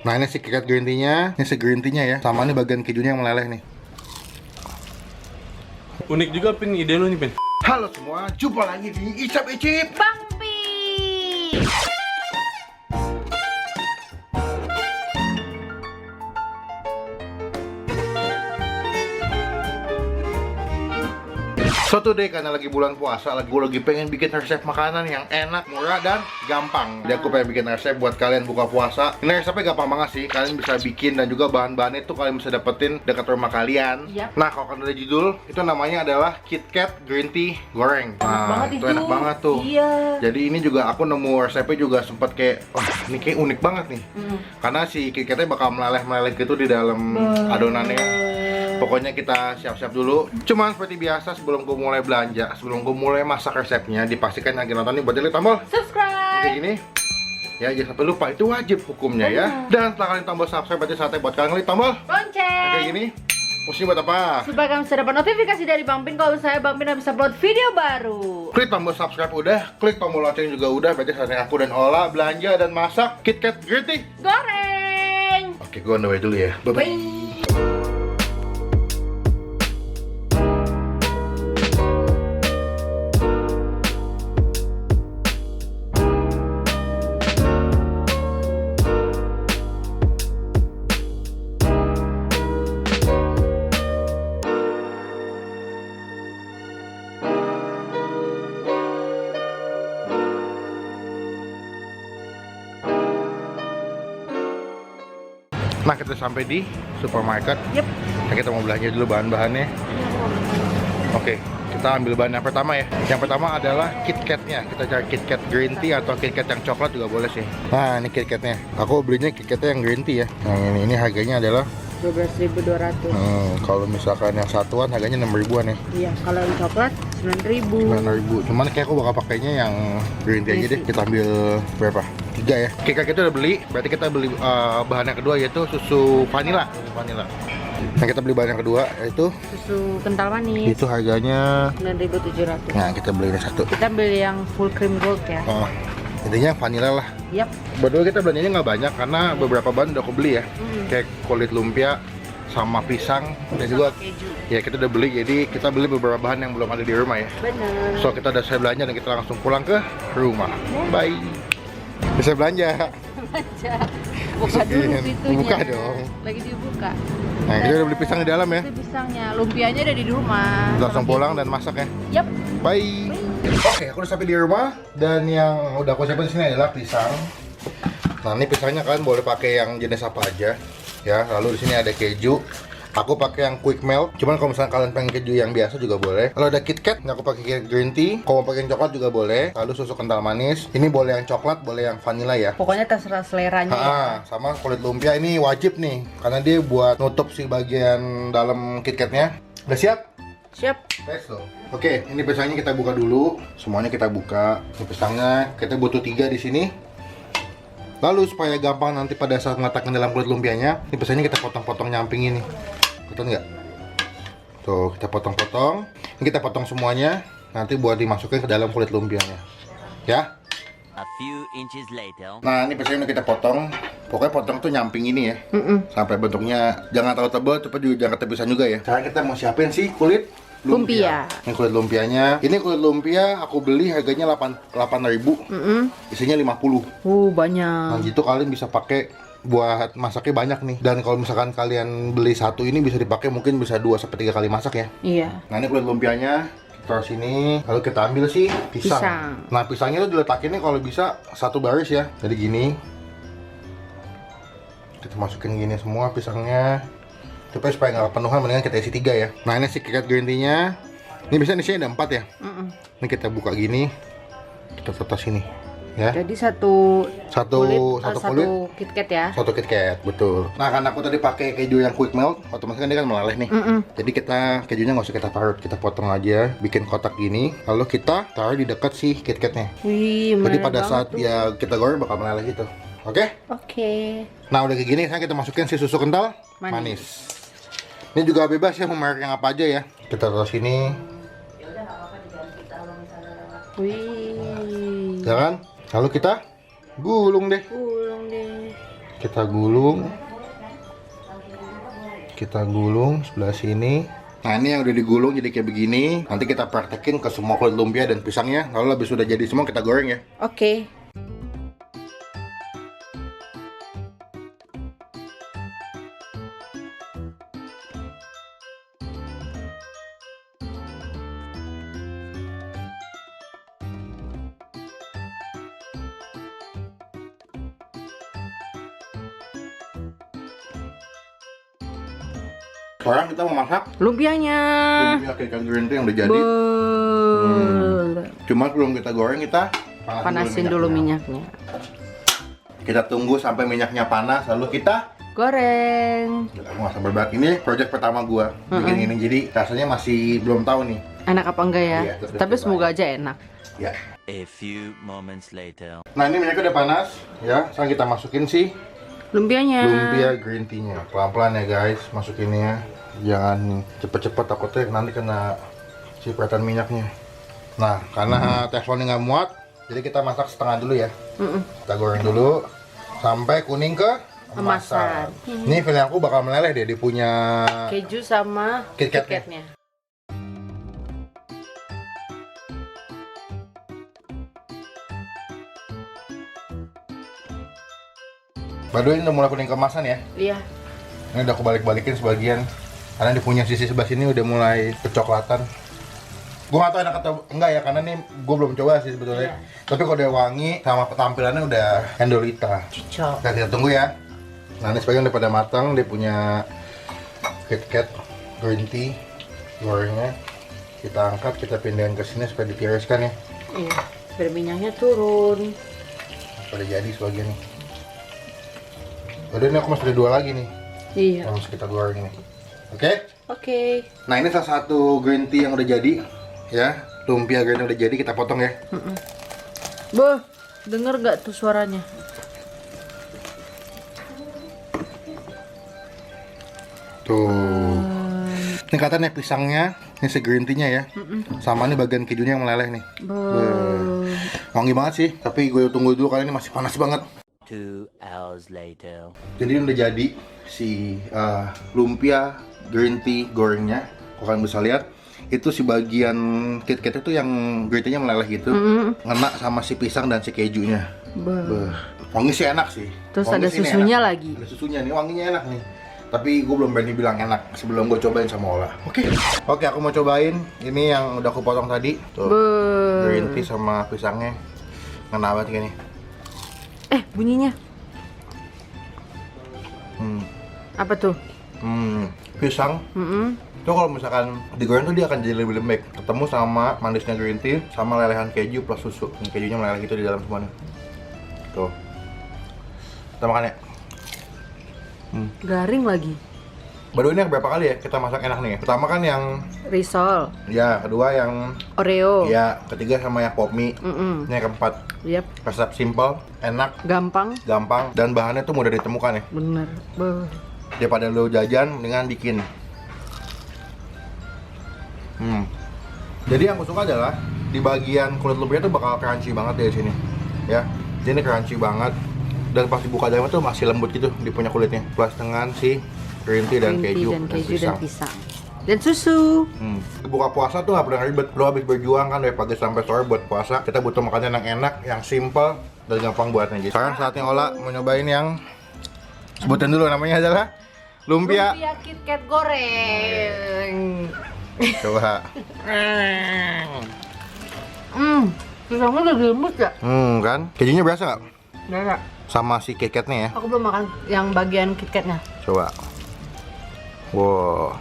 Nah ini si KitKat green tea-nya, ini si green tea-nya ya. Sama ini bagian kejunya yang meleleh nih. Unik juga Pin, ide lu nih Pin. Halo semua, jumpa lagi di Icap Icip Bang Pi. So today karena lagi bulan puasa, gue lagi pengen bikin resep makanan yang enak, murah, dan gampang. Jadi aku pengen bikin resep buat kalian buka puasa. Ini resepnya gampang banget sih, kalian bisa bikin dan juga bahan-bahannya itu kalian bisa dapetin dekat rumah kalian. Yap. Nah kalau kalian udah judul, itu namanya adalah KitKat Green Tea Goreng. Nah itu enak banget tuh. Iya. Jadi ini juga aku nemu resepnya juga sempat kayak, wah ini kayak unik banget nih. Karena si KitKatnya bakal meleleh-meleleh gitu di dalam adonannya. Pokoknya kita siap-siap dulu. Cuman seperti biasa sebelum gue mulai belanja, sebelum gue mulai masak resepnya, dipastikan yang lagi nonton nih buat klik tombol Subscribe. kayak gini. Ya jangan sampai lupa, itu wajib hukumnya ya. Dan setelah kalian tombol subscribe, berarti saatnya buat kalian klik tombol Lonceng. kayak gini. Fungsinya buat apa? Supaya kamu bisa dapat notifikasi dari Bang Pin kalau saya Bang Pin habis upload video baru. Klik tombol subscribe udah, klik tombol lonceng juga udah, berarti saatnya aku dan Ola belanja dan masak KitKat Green Tea Goreng. Oke, gue on the way dulu ya. Bye-bye. Bye. Nah, kita sampai di supermarket. Yep. Nah, kita mau belanja dulu bahan-bahannya. Oke, kita ambil bahan yang pertama ya. Yang pertama adalah KitKatnya. Kita cari KitKat Green Tea atau KitKat yang coklat juga boleh sih. Nah, ini KitKatnya. Aku belinya KitKatnya yang Green Tea ya. Yang ini harganya adalah 12.200. kalau misalkan yang satuan harganya 6 ribuan ya. Iya, kalau yang coklat 9.000. 9 ribu. Cuman kayak aku bakal pakainya yang Green Tea aja deh. Kita ambil berapa? 3 ya. KitKat kita udah beli. Berarti kita beli bahan yang kedua yaitu susu vanila. Nah, kita beli bahan yang kedua yaitu Susu kental manis. itu harganya. 9.700. Nah, kita beli ini satu. Kita beli yang full cream gold ya. Oh, intinya vanila lah. Yap. Berdua kita belanjanya nggak banyak karena beberapa bahan udah aku beli ya. Kayak kulit lumpia sama pisang dan juga Keju. ya kita udah beli, jadi kita beli beberapa bahan yang belum ada di rumah ya. Bener. So kita udah selesai belanja dan kita langsung pulang ke rumah. Bye. Bisa belanja. Aja. Buka dulu Masukin. pintunya. Buka dong. Lagi dibuka. Nah, kita udah beli pisang di dalam ya. Itu pisangnya, lumpianya ada di rumah. Langsung pulang dan masak ya. Yap. Bye. Oke, aku udah sampai di rumah dan yang udah aku siapin di sini adalah pisang. Nah, ini pisangnya kalian boleh pakai yang jenis apa aja ya. Lalu di sini ada keju. Aku pakai yang quick melt. Cuman kalau misalnya kalian pengen keju yang biasa juga boleh. Kalau ada KitKat, aku pakai KitKat Green Tea. Kalau mau pakai yang coklat juga boleh. Lalu susu kental manis. Ini boleh yang coklat, boleh yang vanilla ya. Pokoknya terserah seleranya ya. Sama kulit lumpia ini wajib nih, karena dia buat nutup si bagian dalam KitKatnya. Udah siap? Siap. Let's go. Oke, ini pisangnya kita buka dulu. Semuanya kita buka. Ini pisangnya kita butuh 3 di sini. Lalu supaya gampang nanti pada saat meletakkan dalam kulit lumpianya, ini pisangnya kita potong-potong nyamping ini. Kelihatan nggak? Tuh, kita potong-potong. Ini kita potong semuanya. Nanti buat dimasukin ke dalam kulit lumpianya. Ya. A few inches later. Nah, ini pisangnya kita potong. Pokoknya potong tuh nyamping ini ya. Sampai bentuknya jangan terlalu tebal, tapi juga jangan ketepisan juga ya. Sekarang kita mau siapin sih kulit lumpia. Ini kulit lumpianya. Ini kulit lumpia aku beli harganya 8.000. Isinya 50. Banyak. Nah, gitu kalian bisa pakai buat masaknya banyak nih. Dan kalau misalkan kalian beli satu ini bisa dipakai mungkin bisa 2 sampai 3 kali masak ya. Iya. Nah, ini kulit lumpianya. Taruh sini. Lalu kita ambil sih pisang. Nah, pisangnya tuh diletakinnya kalau bisa satu baris ya. Jadi gini. Kita masukin gini semua pisangnya. Tapi supaya nggak kepenuhan, mendingan kita isi 3 ya. Nah, ini si KitKat Green Tea-nya. Ini bisa isinya ada 4 ya. Ini kita buka gini. Kita taruh sini. Ya. Jadi satu kulit, KitKat ya. satu KitKat, betul. Nah, karena aku tadi pakai keju yang quick melt, otomatis kan dia kan meleleh nih. Jadi kita kejunya nggak usah kita parut, kita potong aja, bikin kotak gini, lalu kita taruh di dekat si KitKatnya. Wih, Jadi meleleh pada banget saat tuh. ya kita goreng bakal meleleh gitu. Oke? Oke. Nah, udah kayak gini, sekarang kita masukin si susu kental manis. Ini juga bebas ya, mau merek yang apa aja ya. Kita taruh sini. Wih. Ya kan? Lalu kita gulung deh. Gulung deh. Kita gulung. Kita gulung sebelah sini. Nah, ini yang udah digulung jadi kayak begini. Nanti kita praktekin ke semua kulit lumpia dan pisangnya. Lalu habis sudah jadi semua kita goreng ya. Oke. Sekarang kita mau masak Lumpianya. lumpia KitKat green tea yang udah jadi. Cuma sebelum kita goreng kita Panasin dulu minyaknya. Kita tunggu sampai minyaknya panas lalu kita Goreng. aku nggak sabar banget. Ini project pertama gua bikin ini, jadi rasanya masih belum tahu nih. Enak apa enggak ya? Iya, terus Tapi coba. semoga aja enak. Ya. A few moments later. Nah, ini minyaknya udah panas ya. Sekarang kita masukin sih Lumpianya. lumpia green tea-nya. Pelan-pelan ya guys, masukinnya. Jangan cepet-cepet, takutnya nanti kena cipratan minyaknya. Nah, karena teflonnya nggak muat, jadi kita masak setengah dulu ya. Kita goreng dulu sampai kuning ke emasan. Ini feeling aku bakal meleleh deh, dia punya Keju sama KitKat-nya. KitKat-nya. Baru ini udah mulai kuning kemasan ya. Iya. Ini udah aku balik-balikin sebagian karena di punya sisi sebelah sini udah mulai kecoklatan. Gue gak tau enak atau enggak ya, karena nih gue belum coba sih sebetulnya. Tapi kalau udah wangi sama tampilannya udah Hendolita. Cocok. Nah, kita tunggu ya. Nah, ini sebagian udah pada matang, dia punya KitKat green tea gorengnya. Kita angkat, kita pindahin ke sini supaya ditiriskan ya. Iya. Biar minyaknya turun. Pada jadi sebagian nih. Udah, ini aku masih ada 2 lagi nih Iya. yang harus kita goreng nih. Oke? Oke. Nah, ini salah satu green tea yang udah jadi ya. Lumpia green tea udah jadi, kita potong ya. Boh, denger gak tuh suaranya? Tuh. Ini katanya pisangnya, ini si green tea-nya ya. Sama ini bagian kejunya yang meleleh nih. Boh. Wangi banget sih, tapi gue tunggu dulu karena ini masih panas banget. 2 hours later. Jadi ini udah jadi si lumpia green tea gorengnya. Kalian bisa lihat itu si bagian KitKat itu yang green tea-nya meleleh gitu, ngena sama si pisang dan si kejunya. Boh. Wangi sih enak sih. Terus Wangi ada sih ini susunya enak. lagi. Ada susunya nih, wanginya enak nih. Tapi gue belum berani bilang enak sebelum gue cobain sama Ola. Oke, aku mau cobain ini yang udah aku potong tadi. Tuh, Boh. green tea sama pisangnya ngena banget kayaknya. Bunyinya. Apa tuh? Pisang. Itu kalau misalkan digoreng tuh dia akan jadi lebih lembek. Ketemu sama manisnya green tea sama lelehan keju plus susu. Ini kejunya meleleh gitu di dalam semuanya. Tuh. Kita makan ya. Garing lagi. Baru ini yang berapa kali ya kita masak enak nih ya? Pertama kan yang Risol. ya, kedua yang Oreo. ya, ketiga sama yang pop mie. Ini yang keempat. Yap. Resep simple, enak, Gampang. gampang, dan bahannya tuh mudah ditemukan ya. Bener. Boh. Daripada lo jajan, mendingan bikin. Jadi yang aku suka adalah di bagian kulit lumpia tuh bakal crunchy banget ya di sini. Ya, jadi ini crunchy banget. Dan pas dibuka dalamnya tuh masih lembut gitu di punya kulitnya. Plus dengan si green tea dan Green tea keju dan dan pisang. Dan susu. Buka puasa tuh gak pernah ribet. Lo habis berjuang kan dari pagi sampai sore buat puasa. Kita butuh makanan yang enak, yang simple, dan gampang buatnya. Jadi sekarang saatnya Ola mau nyobain yang sebutin dulu, namanya adalah lumpia. Lumpia KitKat goreng. Coba. Pisangnya udah lembut ya? Kan? Kejunya berasa gak? Enggak. Sama si KitKatnya ya. Aku belum makan yang bagian KitKatnya. Coba. Wow.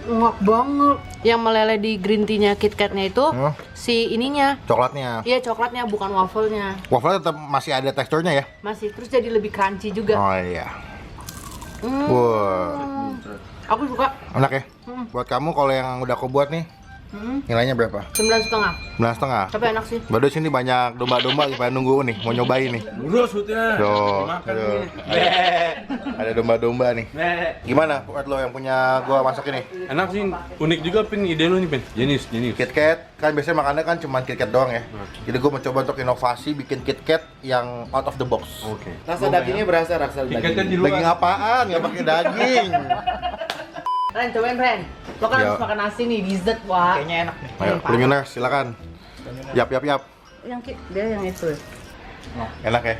Enak banget. Yang meleleh di green tea-nya KitKatnya itu si ininya. Coklatnya. Iya, coklatnya bukan wafelnya. Wafelnya tetap masih ada teksturnya ya. Masih terus jadi lebih crunchy juga. Oh iya. Wow. Aku suka. Enak ya. Buat kamu kalau yang udah aku buat nih, Nilainya berapa? 9,5. 9,5. Tapi enak sih. Baru sini banyak domba-domba supaya nunggu nih, mau nyobain nih. Lurus putihnya. Tuh, Makan tuh. nih. Ada domba-domba nih. Gimana buat lo yang punya gua masak ini? Enak sih, unik juga Pin ide lu nih Pin. Jenius. KitKat, kan biasanya makannya kan cuma KitKat doang ya. Jadi gua mencoba untuk inovasi bikin KitKat yang out of the box. Oke. Rasa dagingnya berasa rasa Tiketnya di daging. Daging luar. apaan? Nggak pakai daging. Ren, cobain Ren. Lo kan Ya. harus makan nasi nih, dessert wah. Kayaknya enak nih. Ayo, Priminers, silakan. Yap. Dia yang itu. Enak ya?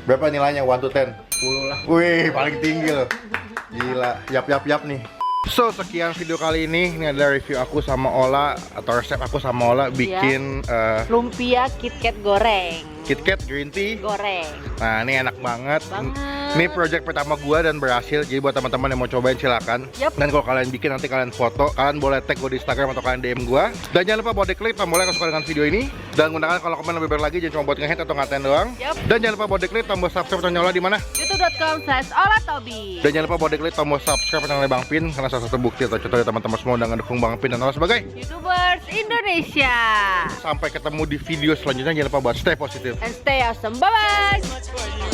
Berapa nilainya 1 to 10? 10 lah. Wih, paling tinggi loh. Gila, yap nih. So, sekian video kali ini. Ini adalah review aku sama Ola atau resep aku sama Ola bikin Lumpia KitKat goreng. KitKat green tea. Goreng. Nah, ini enak banget. Banget. Ini project pertama gua dan berhasil. Jadi buat teman-teman yang mau cobain silakan. Yup. Dan kalau kalian bikin nanti kalian foto, kalian boleh tag gua di Instagram atau kalian DM gua. Dan jangan lupa buat diklik tombol like kalau suka dengan video ini. Dan gunakan kalau komen lebih baik lagi, jangan cuma buat nge-hate atau ngatain doang. Yup. Dan jangan lupa buat diklik tombol subscribe channel Ola di mana? youtube.com/olatobi. Dan jangan lupa buat diklik tombol subscribe channel Bang Pin karena salah satu bukti atau contoh dari teman-teman semua udah ngedukung Bang Pin dan Ola sebagai. YouTubers Indonesia. Sampai ketemu di video selanjutnya. Jangan lupa buat stay positif. And stay awesome. Bye bye.